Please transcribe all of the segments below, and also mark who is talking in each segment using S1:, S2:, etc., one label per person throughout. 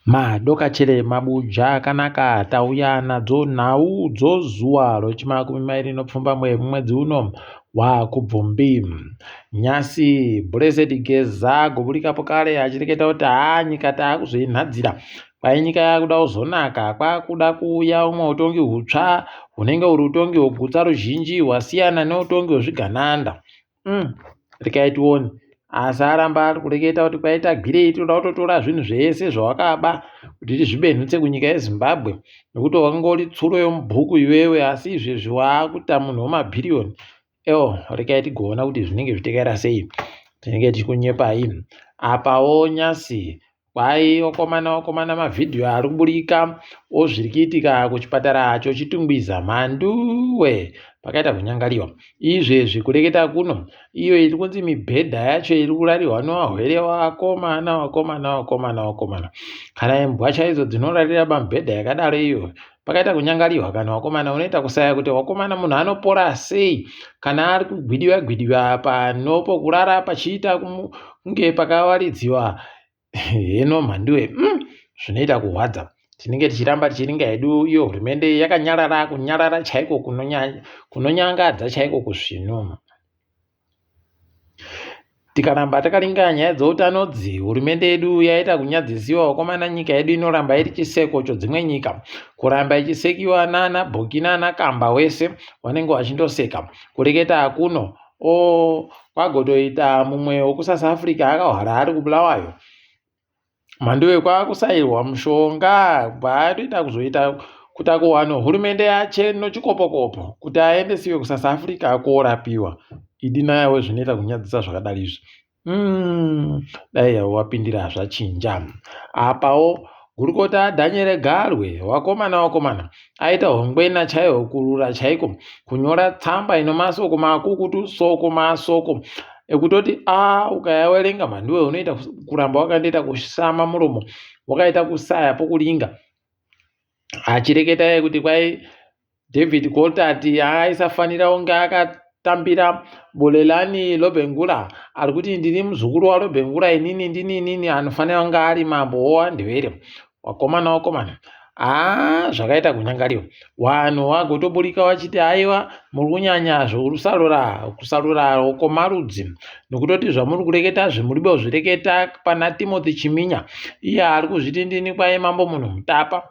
S1: Madokachere mabuja akanaka tauya nadzo nhau dzozuwa rochimakumi mairi nopfumbamwe mwedzi uno waKubvumbi. Nyasi Blessed Geza gobudikapo kare achireketa kuti nyika taakuzoinhadzira kwai nyika yakuda kuzonaka kwakuda kuuya umwe utongi hutsva hunenge huri utongi hwegutsa ruzhinji hwasiyana neutongi hwezvigananda. Rikaitioni asi aramba ari kureketa kuti kwaita gwirei toda kutotora zvinhu zvese zvawakaba kuti tizvibenhutse kunyika yeZimbabwe nekuti wakangori tsuro yomubhuku iwewe asi izvezvi waakuita munhu wemabhiriyoni. Rekai tigoona kuti zvinenge zvitekera sei, tinenge tichikunyepai. Apawo nyasi kwai wakomana mavhidhiyo ari kuburika ozvirikiitika kuchipatara chochitungwiza mhanduwe pakaita kunyangariwa. Izvezvi kureketa kuno iyo iri kunzi mibhedha yacho iri kurarirwa nevarwere wakomana. Kana imbwa chaidzo dzinorarira pamibhedha yakadaro iyo pakaita kunyangariwa. Kana wakomana unoita kusaya kuti wakomana munhu anopora sei kana ari kugwidiwa panopo kurara pachiita kunge pakawaridziwa. Hino mhanduwe zvinoita kurwadza. Tinenge tichiramba tichiringa hedu iyo hurumende yakanyarara kunyarara chaiko kunonyangadza chaiko kuzvino. Tikaramba takaringa nyaya dzeutanodzi hurumende yedu yaita kunyadzisiwa wakomana nyika yedu inoramba iri chiseko chodzimwe nyika, kuramba ichisekiwa nana Bhoki nana Kamba wese wanenge wachindoseka. Kureketa kuno kwagotoita mumwe wekusouth Africa akahwara ari kubulawayo. Mhanduwe kwakusairwa mushonga kwaatoita kuzoita kuti akuwano hurumende yache nochikopokopo kuti aendesiwe kuSouth Africa korapiwa. Idina yawe zvinoita kunyadzisa zvakadaro izvi. Dai wapindira zvachinja. Apawo gurukota Daniel Garwe wakomana aita hongwena chaiwo kurura chaiko kunyora tsamba ino masoko makukutu soko masoko ekutoti ukayawerenga mhanduwe unoita kuramba wakandoita kushama muromo wakaita kusaya pokuringa. Achireketa kuti kwai David Coltart aisafanira kunge akatambira Bolelani Lobengula ari kuti ndiri muzukuru waLobengula inini ndini anofanira kunge ari mambo wandivere. Wakomana zvakaita kunyangariwa. Wanhu wagotoburika wachiti aiwa muri kunyanya kusarura komarudzi nokutoti zvamuri kureketa zvimuribe kuzvireketa pana Timothy Chiminya iye ari kuzviti ndini kwai mambo munhu mutapa.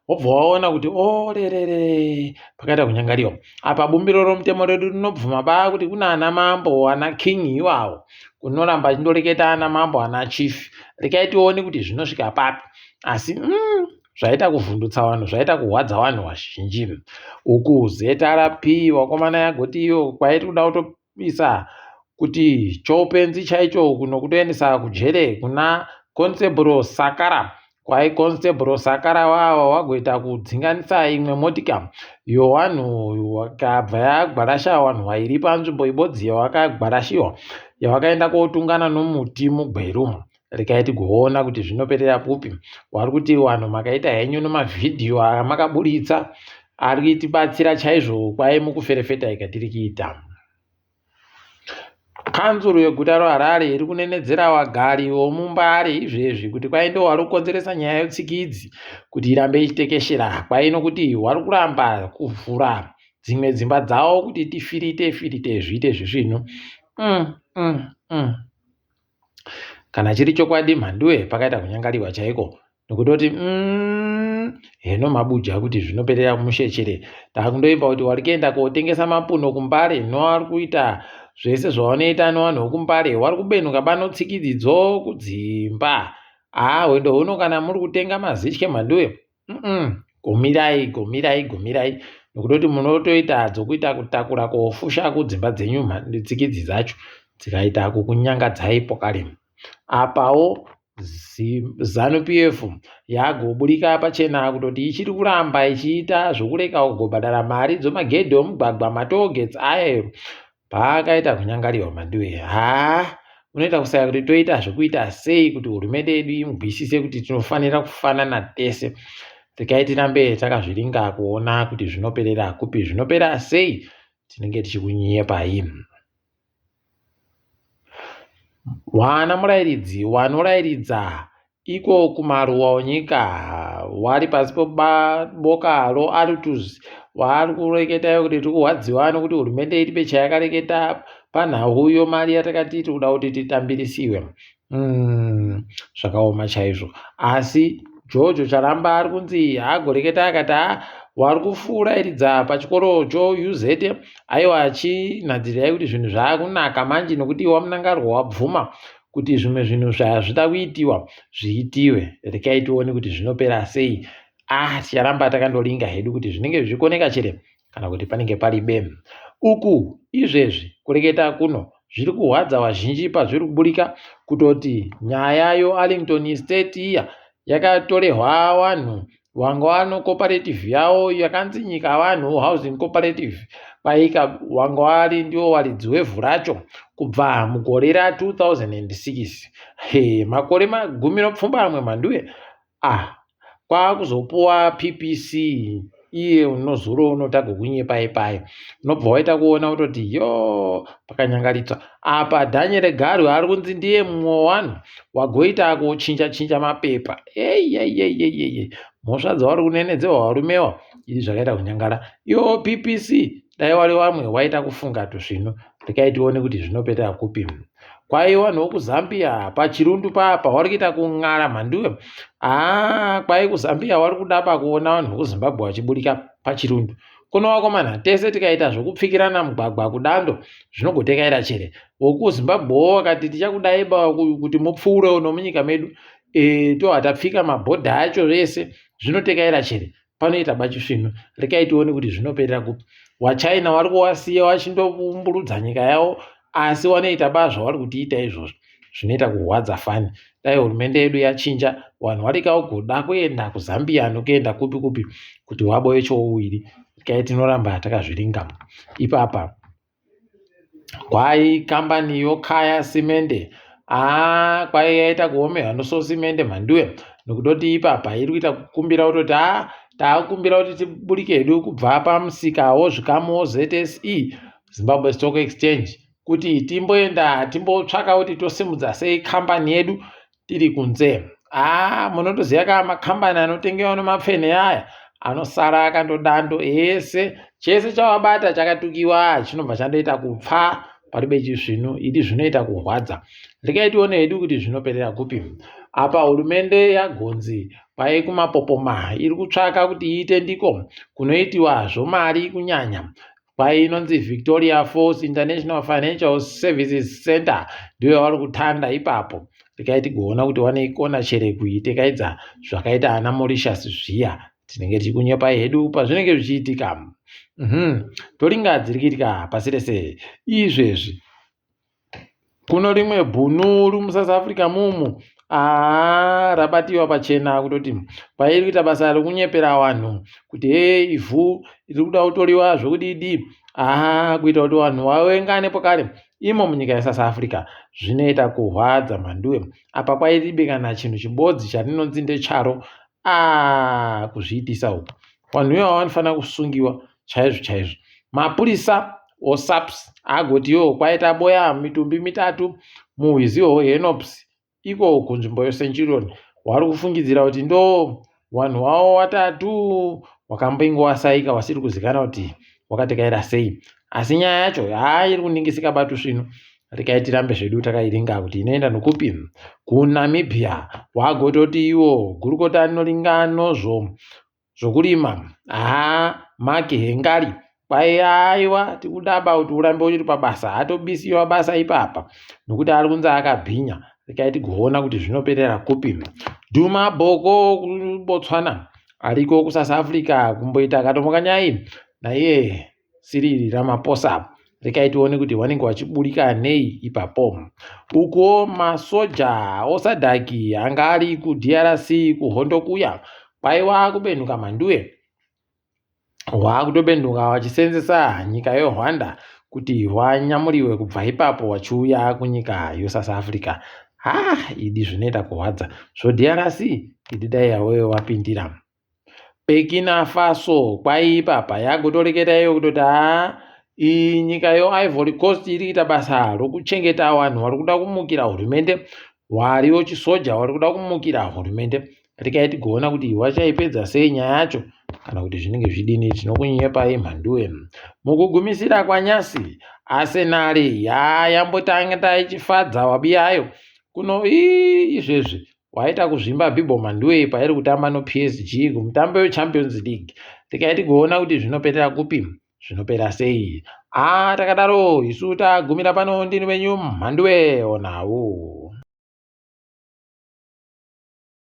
S1: Wobva waona kuti rerere pakaita kunyangariwa. Apa bumbiro romutemo redu rinobvuma kuti kuna ana mambo ana king iwawo kunoramba chindoreketa ana mambo ana chief. Rekai tione kuti zvinosvika papi. Asi zvaita kuvhundutsa vanhu, zvaita kuhwadza vanhu vazhinji. Uku ZRP wakomana yagoti iyo kwaiti kuda kutopisa kuti choupenzi chaicho kunokutoendesa kujere kuna Constable Sakara. Kwai Constable Sakara wagoita kudzinganisa imwe motika yowanhu wakabva yagwarasha vanhu vairi panzvimbo ibodzi yawakagwarashiwa yawakaenda kotungana nomuti mugweru. Rekai tigoona kuti zvinoperera pupi. Wari kuti vanhu makaita henyu nemavhidhiyo amakaburitsa ari kutibatsira chaizvo kwai mukuferefeta ikatiri kuita. Kanzuru yeguta reHarare iri kunenedzera wagari womuMbare izvezvi kuti kwai ndo wari kukonzeresa nyaya yetsikidzi kuti irambe ichitekeshera kwai nokuti wari kuramba kuvhura dzimwe dzimba dzawo kuti tifirite zviite zvisvino. Kana chiri chokwadi mhanduwe pakaita kunyangariwa chaiko nokutoti heno mabuja kuti zvinoperera mushechere. Takundoimba kuti wari kuenda kotengesa mapuno kuMbare noari kuita zvese zvawanoita nevanhu vokuMbare wari kubenuka bano tsikidzidzo kudzimba. Wendo huno kana muri kutenga mazitye mhanduwe gomirai nokutoti munotoita dzokuita kutakura kofusha kudzimba dzenyu tsikidzi dzacho dzikaita kukunyangadzai pokare. Apawo ZANU-PF yagoburika pachena kutoti ichiri kuramba ichiita zvokureka kugobhadhara mari dzomagedhi omugwagwa matogets ayo pakaita kunyangariwa mhanduwe. Unoita kusaya kuti toita zvokuita sei kuti hurumende yedu imugwisise kuti tinofanira kufanana tese. Rekai tirambe takazviringa kuona kuti zvinoperera kupi, zvinopera sei. Tinenge tichikunyepai. Wana murairidzi wanorairidza iko kumaruwa wenyika wari pasi peboka roArtus waari kureketayo kuti tiri kurwadziwa nokuti hurumende itipe chayakareketa panhauyo mari yatakati tiri kuda kuti titambirisiwe. Zvakaoma chaizvo, asi Jojo charamba ari kunzi haagoreketa akati wari kufurairidza pachikorocho UZ aiwa achinhadzirai kuti zvinhu zvaakunaka manje nokuti wamunangarwa wabvuma kuti zvimwe zvinhu zvazvida kuitiwa zviitiwe. Rekai tione kuti zvinopera sei. Ticharamba takandolinga hedu kuti zvinenge zvichikoneka chere kana kuti panenge paribe. Uku izvezvi kureketa kuno zviri kuhwadza vazhinji pazviri kuburika kutoti nyaya yoArlington State iya yakatorehwa vanhu vanga vano cooperative yavo yakanzi nyika vanhu housing cooperative paika wanga vari ndio waridzi wevhu racho kubva mugore ra2006. Makore magumi nopfumbamwe mhanduwe kwakuzopuwa PPC iye unozuro unotagokunyepai unobva waita kuona kutoti pakanyangaritsva apa. Daniel Garwe ari kunzi ndiye mumwe wanhu wagoita kuchinja mapepa. Mhosva dzavari kunenedzehwa varumewa izvi zvakaita kunyangara. Iwo PPC dai wari vamwe waita kufunga zvino. Rekai tione kuti zvinopetera kupi. Kwai vanhu vokuzambia pachirundu papa vari kuita kung'ara mhanduwe. Kwai kuzambia vari kuda pakuona vanhu vokuzimbabwe vachiburika pachirundu. Kuno vakomana tese tikaita zvokupfikirana mugwagwa kudando zvinogotekaira chere. Vokuzimbabwe vakati tichakudaiba kuti mupfuure uno munyika medu tohatapfika mabhodha acho vese zvinotekaira chere. Panoita bachisvino. Rekai tione kuti zvinoperera kupi. WaChina vari kuwasiya vachindomburudza nyika yavo asi vanoita bazva vari kutiita izvozvo zvinoita kuhwadza fani. Dai hurumende yedu yachinja vanhu varikawo kuda kuenda kuZambia nokuenda kupi kuti waboye chouwiri. Kai tinoramba takazviringa. Ipapa kwai kambani yokaya simende kwai yaita kuomerwa noSosimende mhanduwe nokutoti ipapa iri kuita kukumbira kutoti taakukumbira kuti tiburike hedu kubva pamusikawo zvikamuwo ZSE Zimbabwe Stock Exchange kuti timboenda timbotsvaka kuti tosimudza sei kambani yedu tiri kunze. Munotoziva kama makambani anotengewa nemapfene aya anosara akandodando ese chese chavabata chakatukiwa chinobva chandoita kupfa paribe chizvino. Idi zvinoita kurwadza. Rekai tione hedu kuti zvinoperera kupi. Apa hurumende yagonzi pai kumapopoma iri kutsvaka kuti iite ndiko kunoitiwazvo mari kunyanya. Kwai inonzi Victoria Falls International Financial Services Center ndiyo yavari kutanda ipapo. Rekai tigoona kuti vanoikona chere kuitekaidza zvakaita ana Mauritius zviya. Tinenge tichikunyepai hedu pazvinenge zvichiitika. Toringa dziri kuitika pasi rese izvezvi. Kuno rimwe bhunu muSouth Africa mumu rabatiwa pachena kutoti pairi kuita basa rekunyepera vanhu kuti ivhu riri kuda kutoriwa zvokudidi kuita kuti vanhu vavengane pokare imo munyika yeSouth Africa. Zvinoita kuhwadza mhanduwe. Apa kwairibe kana chinhu chibodzi charinonzi ndecharo kuzviitisa uku. Vanhu ivavo vanofanira kusungiwa chaizvo. Mapurisa oSAPS agoti kwaita boya mitumbi mitatu muhwiziwo hweHenops iko kunzvimbo yeCenturion. Wari kufungidzira kuti ndo vanhu vavo watatu wakamboingowasaika wasiri kuzikana kuti wakatekaira sei. Asi nyaya yacho iri kuningisika batu zvino. Rekai tirambe zvedu takairinga kuti inoenda nokupi. KuNamibia wagototi iwo gurukota rinoringanozvo zvokurima Mark Hengari kwai aiwa tikudaba kuti urambe uri pabasa atobisiwa basa ipapa nokuti ari kunzi akabhinya. Rekai tigoona kuti zvinoperera kupi. Duma Boko kuBotswana ariko kuSouth Africa kumboita katomokanyai naiye Cyril Ramaphosa. Rekai tione kuti vanenge vachiburika nei ipapo. Uko masoja osadhaki anga ari kuDRC kuHondokuya paiwa kubenhuka mhanduwe. Wakutobenhuka vachisenzesa nyika yeRwanda kuti wanyamuriwe kubva ipapo wachiuya kunyika yeSouth Africa. Idi zvinoita kuhwadza. DRC idi dai yaweyo wapindira. Burkina Faso kwai ipapa yagotoreketayo kutoti nyika yeIvory Coast iri kuita basa rokuchengeta vanhu vari kuda kumukira hurumende wariwo chisoja wari kuda kumukira hurumende. Tikai tigoona kuti wachaipedza sei nyaya yacho kana kuti zvinenge zvidini. Tinokunyepai mhanduwe. Mukugumisira kwanyasi Arsenal yambotanga ichifadza wabiyayo kuno izvezvi waita kuzvimba bhibho mhanduwe pairi kutamba no PSG kumutambo weChampions League. Tikai tigoona kuti zvinopera kupi, zvinopera sei. Takadaro isu tagumira pano. Ndini wenyu mhanduwe onawo.